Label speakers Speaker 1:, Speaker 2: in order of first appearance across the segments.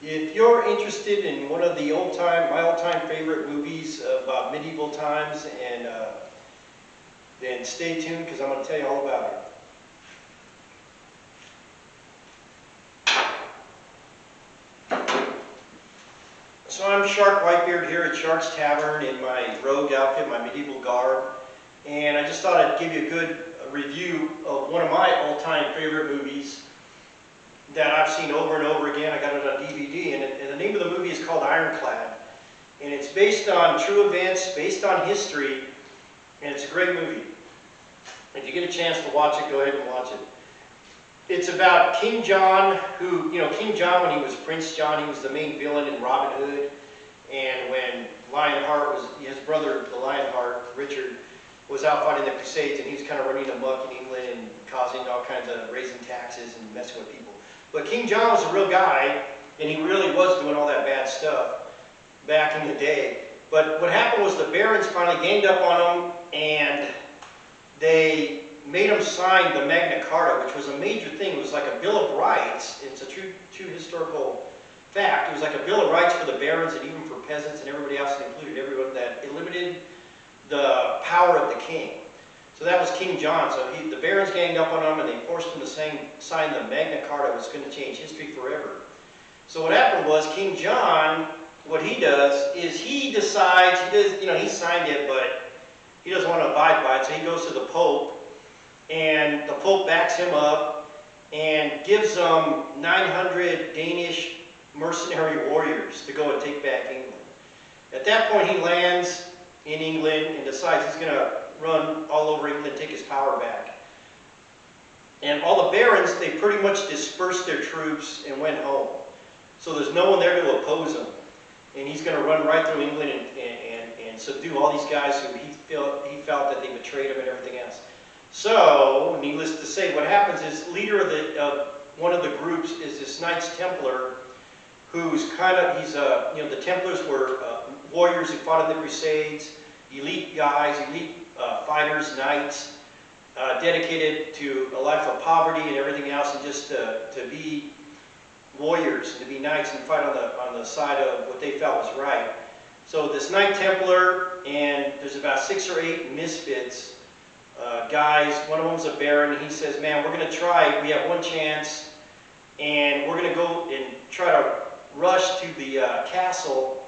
Speaker 1: If you're interested in one of the my old-time favorite movies about medieval times, and then stay tuned because I'm going to tell you all about it. So I'm Shark Whitebeard here at Shark's Tavern in my rogue outfit, my medieval garb, and I just thought I'd give you a good review of one of my all-time favorite movies that I've seen over and over again. I got it on DVD, and the name of the movie is called Ironclad, and it's based on true events, based on history, and it's a great movie. If you get a chance to watch it, go ahead and watch it. It's about King John, who, King John, when he was Prince John, he was the main villain in Robin Hood. And when Lionheart was, his brother, the Lionheart, Richard, was out fighting the Crusades, and he was kind of running amok in England and causing all kinds of raising taxes and messing with people. But King John was a real guy, and he really was doing all that bad stuff back in the day. But what happened was the barons finally ganged up on him, and they made him sign the Magna Carta, which was a major thing. It was like a Bill of Rights. It's a true historical fact. It was like a Bill of Rights for the barons and even for peasants and everybody else, and included everyone, that it limited the power of the king. So that was King John. So the barons ganged up on him, and they forced him to sign the Magna Carta, which was going to change history forever. So what happened was King John, what he does is he decides, he signed it, but he doesn't want to abide by it, so he goes to the Pope, and the Pope backs him up and gives them 900 Danish mercenary warriors to go and take back England. At that point, he lands in England and decides he's going to run all over England and take his power back. And all the barons, they pretty much dispersed their troops and went home. So there's no one there to oppose him. And he's going to run right through England and subdue all these guys who he felt that they betrayed him and everything else. So, needless to say, what happens is leader of one of the groups is this Knights Templar, who's the Templars were warriors who fought in the Crusades, elite guys, elite fighters, knights, dedicated to a life of poverty and everything else, and just to be warriors and to be knights and fight on the side of what they felt was right. So this Knight Templar, and there's about 6 or 8 misfits, guys. One of them's a baron, and he says, man, we're going to try, we have one chance, and we're going to go and try to rush to the castle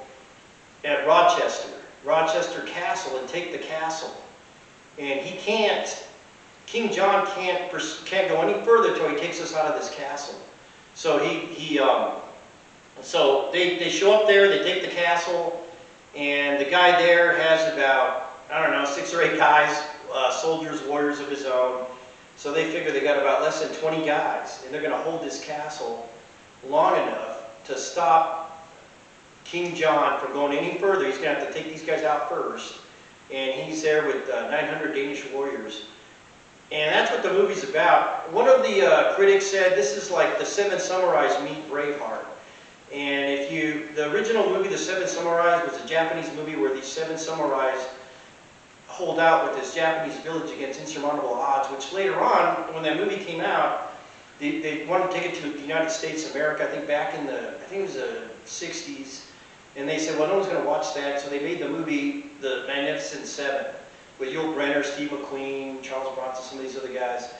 Speaker 1: at Rochester Castle, and take the castle. And he can't, King John can't go any further until he takes us out of this castle. So so they show up there, they take the castle, and the guy there has about, I don't know, 6 or 8 guys, soldiers, warriors of his own. So they figure they got about less than 20 guys, and they're going to hold this castle long enough to stop King John from going any further. He's going to have to take these guys out first, and he's there with 900 Danish warriors. And that's what the movie's about. One of the critics said this is like the 7 Samurais meet Braveheart. And the original movie, The 7 Samurais, was a Japanese movie where these 7 samurais hold out with this Japanese village against insurmountable odds, which later on, when that movie came out, they wanted to take it to the United States of America, I think back in I think it was the 60s, and they said, well, no one's going to watch that, so they made the movie The Magnificent Seven, with Yul Brynner, Steve McQueen, Charles Bronson, some of these other guys,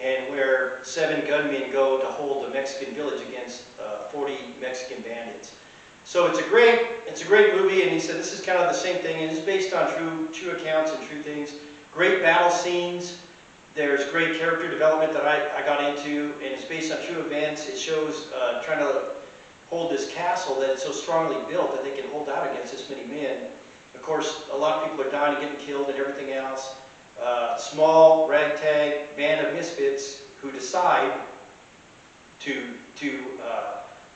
Speaker 1: and where 7 gunmen go to hold a Mexican village against 40 Mexican bandits. So it's a great movie, and he said this is kind of the same thing, and it's based on true accounts and true things. Great battle scenes. There's great character development that I got into, and it's based on true events. It shows trying to hold this castle that is so strongly built that they can hold out against this many men. Of course, a lot of people are dying and getting killed and everything else. Small ragtag band of misfits who decide to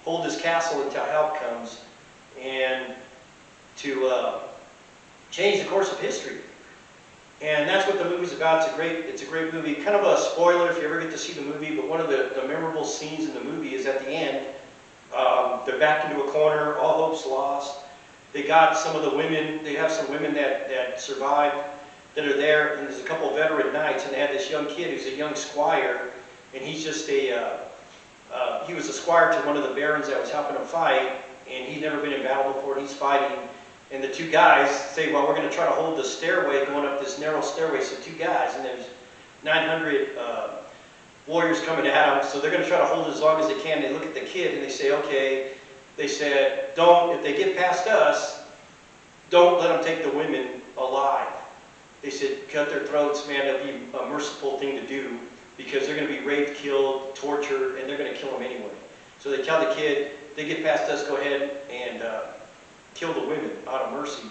Speaker 1: hold this castle until help comes, and to change the course of history. And that's what the movie's about. It's a great movie. Kind of a spoiler if you ever get to see the movie, but one of the memorable scenes in the movie is at the end. They're backed into a corner, all hope's lost. They got some of the women, they have some women that survived that are there, and there's a couple of veteran knights, and they have this young kid who's a young squire, and he's just a he was a squire to one of the barons that was helping him fight, and he'd never been in battle before, and he's fighting. And the two guys say, well, we're going to try to hold the stairway, going up this narrow stairway. So two guys, and there's 900 warriors coming at them, so they're going to try to hold it as long as they can. They look at the kid and they say, okay, they said, don't, if they get past us, don't let them take the women alive. They said, cut their throats, man, that'd be a merciful thing to do, because they're going to be raped, killed, tortured, and they're going to kill them anyway. So they tell the kid, if they get past us, go ahead and kill the women out of mercy.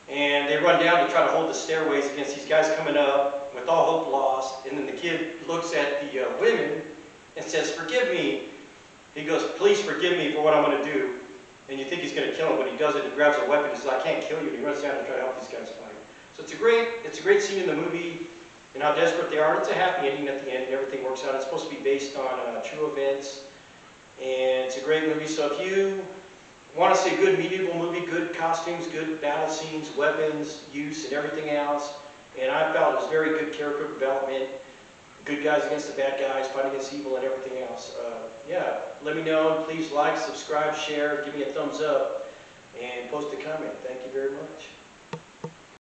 Speaker 1: And they run down to try to hold the stairways against these guys coming up with all hope lost. And then the kid looks at the women and says, forgive me. He goes, please forgive me for what I'm going to do. And you think he's going to kill him, but he doesn't. He grabs a weapon and says, I can't kill you. And he runs down to try to help these guys fight. So it's a great scene in the movie and how desperate they are. And it's a happy ending at the end and everything works out. It's supposed to be based on true events. And it's a great movie. So if you want to see a good medieval movie, good costumes, good battle scenes, weapons, use, and everything else, and I felt it was very good character development, good guys against the bad guys, fighting against evil and everything else. Yeah, let me know. Please like, subscribe, share, give me a thumbs up, and post a comment. Thank you very much.